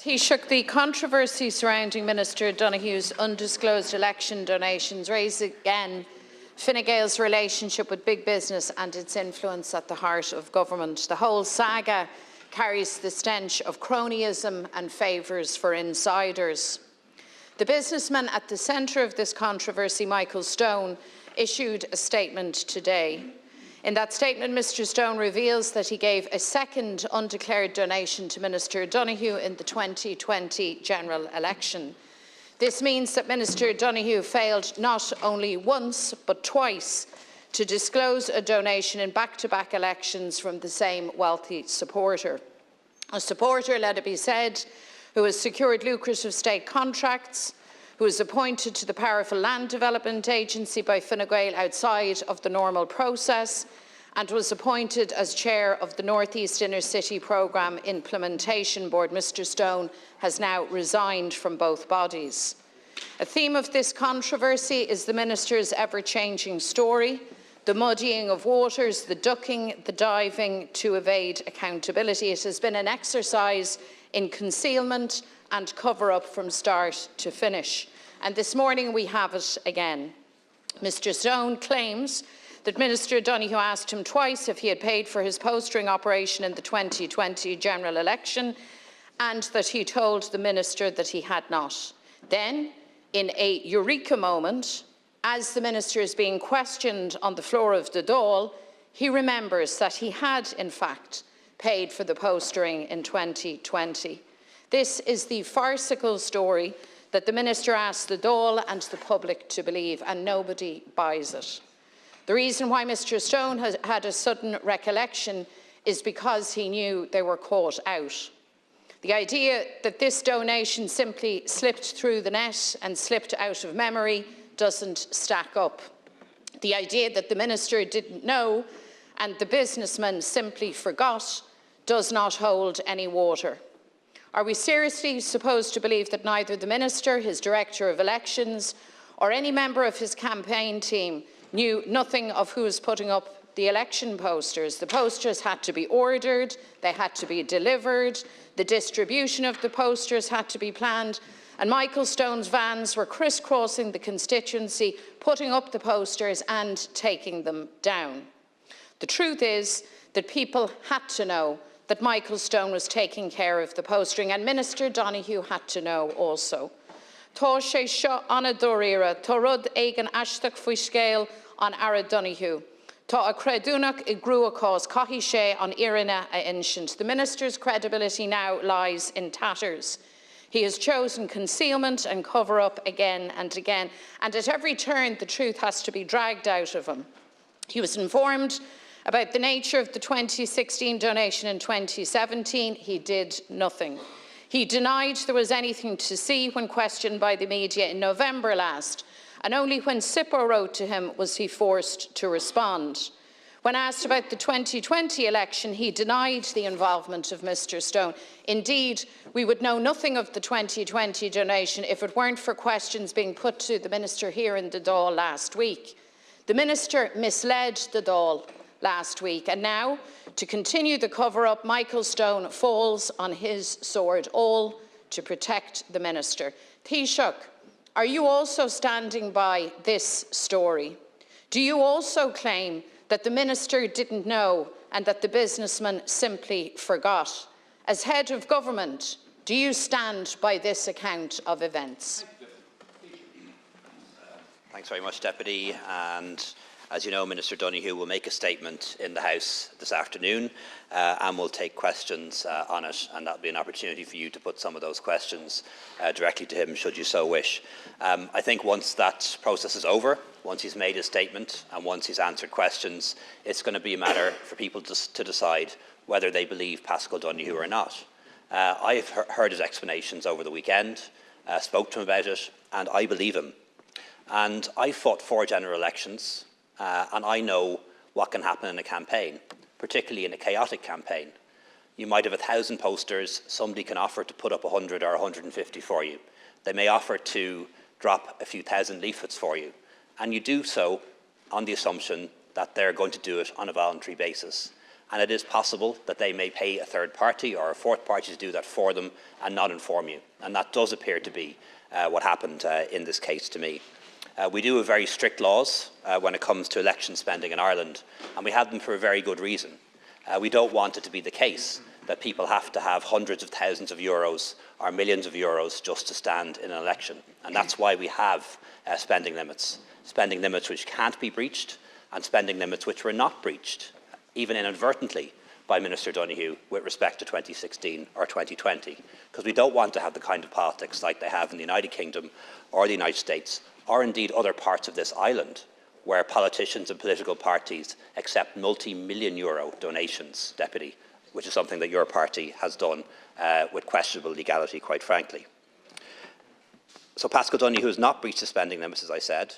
Taoiseach, the controversy surrounding Minister Donohoe's undisclosed election donations raises again Fine Gael's relationship with big business and its influence at the heart of government. The whole saga carries the stench of cronyism and favours for insiders. The businessman at the centre of this controversy, Michael Stone, issued a statement today. In that statement, Mr Stone reveals that he gave a second undeclared donation to Minister Donohoe in the 2020 general election. This means that Minister Donohoe failed not only once but twice to disclose a donation in back-to-back elections from the same wealthy supporter. A supporter, let it be said, who has secured lucrative state contracts, who was appointed to the powerful Land Development Agency by Fine Gael outside of the normal process, and was appointed as chair of the North East Inner City Programme Implementation Board. Mr Stone has now resigned from both bodies. A theme of this controversy is the minister's ever-changing story, the muddying of waters, the ducking, the diving to evade accountability. It has been an exercise in concealment and cover-up from start to finish. And this morning we have it again. Mr Stone claims that Minister Donohoe asked him twice if he had paid for his postering operation in the 2020 general election, and that he told the minister that he had not. Then, in a eureka moment, as the minister is being questioned on the floor of the Dáil, he remembers that he had, in fact, paid for the postering in 2020. This is the farcical story that the minister asked the Dáil and the public to believe, and nobody buys it. The reason why Mr Stone has had a sudden recollection is because he knew they were caught out. The idea that this donation simply slipped through the net and slipped out of memory doesn't stack up. The idea that the minister didn't know and the businessman simply forgot does not hold any water. Are we seriously supposed to believe that neither the minister, his director of elections, or any member of his campaign team knew nothing of who was putting up the election posters? The posters had to be ordered, they had to be delivered, the distribution of the posters had to be planned, and Michael Stone's vans were crisscrossing the constituency, putting up the posters and taking them down. The truth is that people had to know that Michael Stone was taking care of the postering, and Minister Donohoe had to know also. Tá sé seo anna dóiríre, tá rud éigean aisteach faoi scéal an Ara Donohoe. Tá a creadúnach I grua cás caithfí sé an iarna a insint. The minister's credibility now lies in tatters. He has chosen concealment and cover-up again and again, and at every turn the truth has to be dragged out of him. He was informed about the nature of the 2016 donation in 2017. He did nothing. He denied there was anything to see when questioned by the media in November last, and only when SIPO wrote to him was he forced to respond. When asked about the 2020 election, he denied the involvement of Mr Stone. Indeed, we would know nothing of the 2020 donation if it weren't for questions being put to the minister here in the Dáil last week. The minister misled the Dáil last week, and now, to continue the cover-up, Michael Stone falls on his sword, all to protect the minister. Taoiseach, are you also standing by this story? Do you also claim that the minister didn't know and that the businessman simply forgot? As head of government, do you stand by this account of events? Thanks very much, Deputy. And as you know, Minister Donohoe will make a statement in the House this afternoon and will take questions on it, and that will be an opportunity for you to put some of those questions directly to him, should you so wish. I think once that process is over, once he's made his statement and once he's answered questions, it's going to be a matter for people to decide whether they believe Pascal Donohoe or not. I've heard his explanations over the weekend, spoke to him about it, and I believe him. And I fought 4 general elections, and I know what can happen in a campaign, particularly in a chaotic campaign. You might have 1,000 posters, somebody can offer to put up 100 or 150 for you. They may offer to drop a few thousand leaflets for you, and you do so on the assumption that they're going to do it on a voluntary basis. and it is possible that they may pay a third party or a fourth party to do that for them and not inform you. And that does appear to be what happened in this case to me. We do have very strict laws when it comes to election spending in Ireland, and we have them for a very good reason. We don't want it to be the case that people have to have hundreds of thousands of euros or millions of euros just to stand in an election. And that's why we have spending limits which can't be breached and spending limits which were not breached, even inadvertently, by Minister Donohoe with respect to 2016 or 2020, because we don't want to have the kind of politics like they have in the United Kingdom or the United States, or indeed other parts of this island, where politicians and political parties accept multi-million euro donations, Deputy, which is something that your party has done with questionable legality, quite frankly. So Pascal Donohoe has not breached the spending limits, as I said.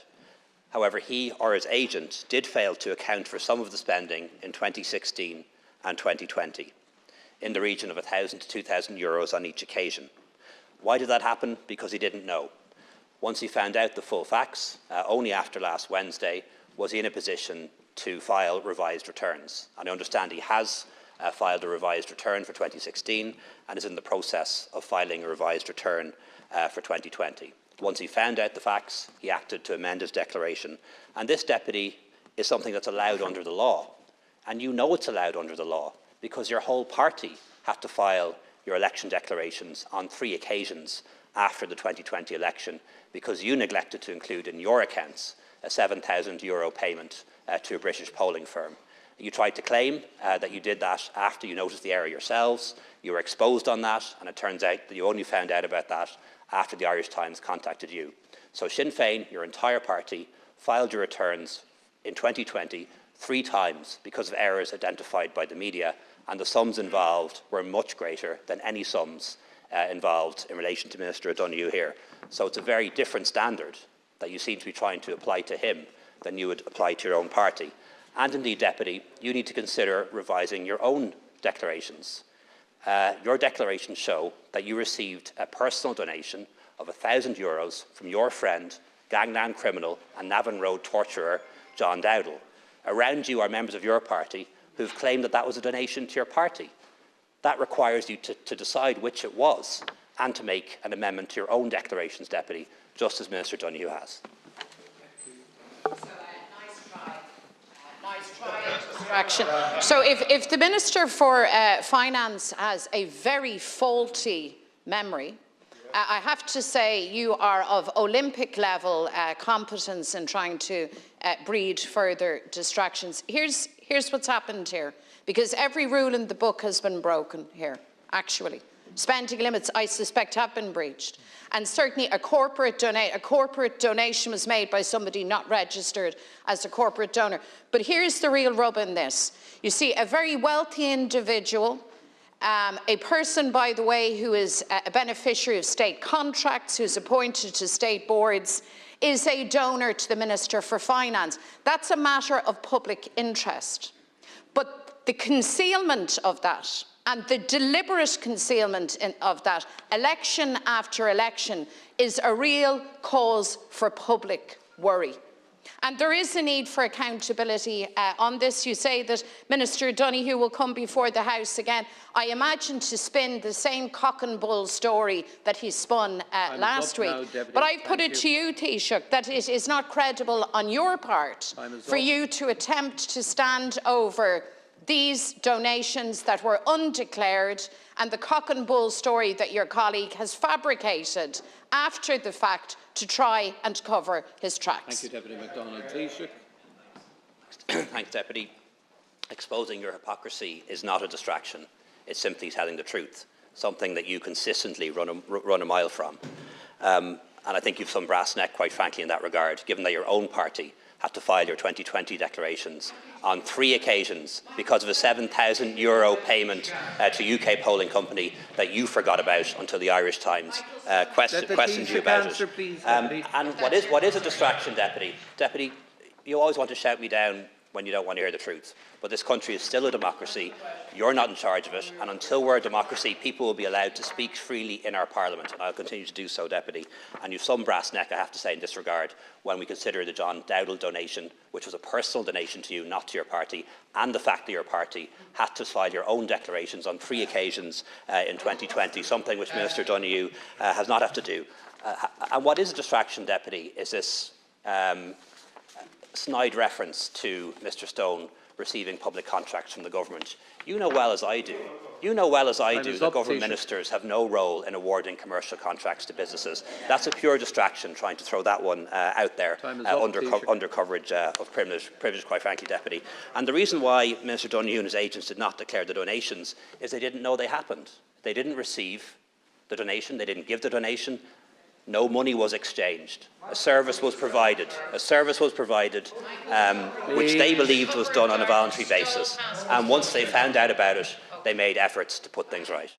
However, he or his agent did fail to account for some of the spending in 2016 and 2020, in the region of 1,000 to 2,000 euros on each occasion. Why did that happen? Because he didn't know. Once he found out the full facts, only after last Wednesday was he in a position to file revised returns. And I understand he has filed a revised return for 2016 and is in the process of filing a revised return for 2020. Once he found out the facts, he acted to amend his declaration. And this, Deputy, is something that's allowed under the law. And you know it's allowed under the law because your whole party had to file your election declarations on 3 occasions after the 2020 election because you neglected to include in your accounts a €7,000 payment to a British polling firm. You tried to claim that you did that after you noticed the error yourselves. You were exposed on that, and it turns out that you only found out about that after the Irish Times contacted you. So Sinn Féin, your entire party, filed your returns in 2020 3 times because of errors identified by the media, and the sums involved were much greater than any sums involved in relation to Minister Donohoe here. So it's a very different standard that you seem to be trying to apply to him than you would apply to your own party. And indeed, Deputy, you need to consider revising your own declarations. Your declarations show that you received a personal donation of €1,000 from your friend, gangland criminal and Navan Road torturer, John Dáil. Around you are members of your party who've claimed that that was a donation to your party. That requires you to decide which it was and to make an amendment to your own declarations, Deputy, just as Minister Donohoe has. Nice try at distraction. So if the Minister for Finance has a very faulty memory, I have to say you are of Olympic level competence in trying to breed further distractions. Here's what's happened here, because every rule in the book has been broken here, actually. Spending limits, I suspect, have been breached. And certainly a corporate donation was made by somebody not registered as a corporate donor. But here's the real rub in this. You see, a very wealthy individual, a person, by the way, who is a beneficiary of state contracts, who's appointed to state boards, is a donor to the Minister for Finance. That's a matter of public interest. But the concealment of that, and the deliberate concealment of that, election after election, is a real cause for public worry. And there is a need for accountability on this. You say that Minister Donohoe will come before the House again. I imagine to spin the same cock and bull story that he spun last week. But I put it to you, Taoiseach, that it is not credible on your part for you to attempt to stand over these donations that were undeclared and the cock and bull story that your colleague has fabricated after the fact to try and cover his tracks. Thank you, Deputy McDonald. Taoiseach. Thanks, Deputy. Exposing your hypocrisy is not a distraction. It's simply telling the truth, something that you consistently run a mile from. And I think you've some brass neck, quite frankly, in that regard, given that your own party had to file your 2020 declarations on 3 occasions because of a €7,000 payment to a UK polling company that you forgot about until the Irish Times questioned you about it. Please, and what is a distraction, Deputy? Deputy, you always want to shout me down when you don't want to hear the truth. But this country is still a democracy. You're not in charge of it. And until we're a democracy, people will be allowed to speak freely in our Parliament. And I'll continue to do so, Deputy. And you've some brass neck, I have to say, in this regard, when we consider the John Dowdall donation, which was a personal donation to you, not to your party, and the fact that your party had to file your own declarations on 3 occasions in 2020, something which Minister Donohoe has not had to do. And what is a distraction, Deputy, is this snide reference to Mr Stone receiving public contracts from the government. You know well as I do that government ministers have no role in awarding commercial contracts to businesses. That's a pure distraction, trying to throw that one out there under coverage of privilege, quite frankly, Deputy. And the reason why Minister Donohoe and his agents did not declare the donations is they didn't know they happened. They didn't receive the donation, they didn't give the donation. No money was exchanged. A service was provided. Which they believed was done on a voluntary basis. And once they found out about it, they made efforts to put things right.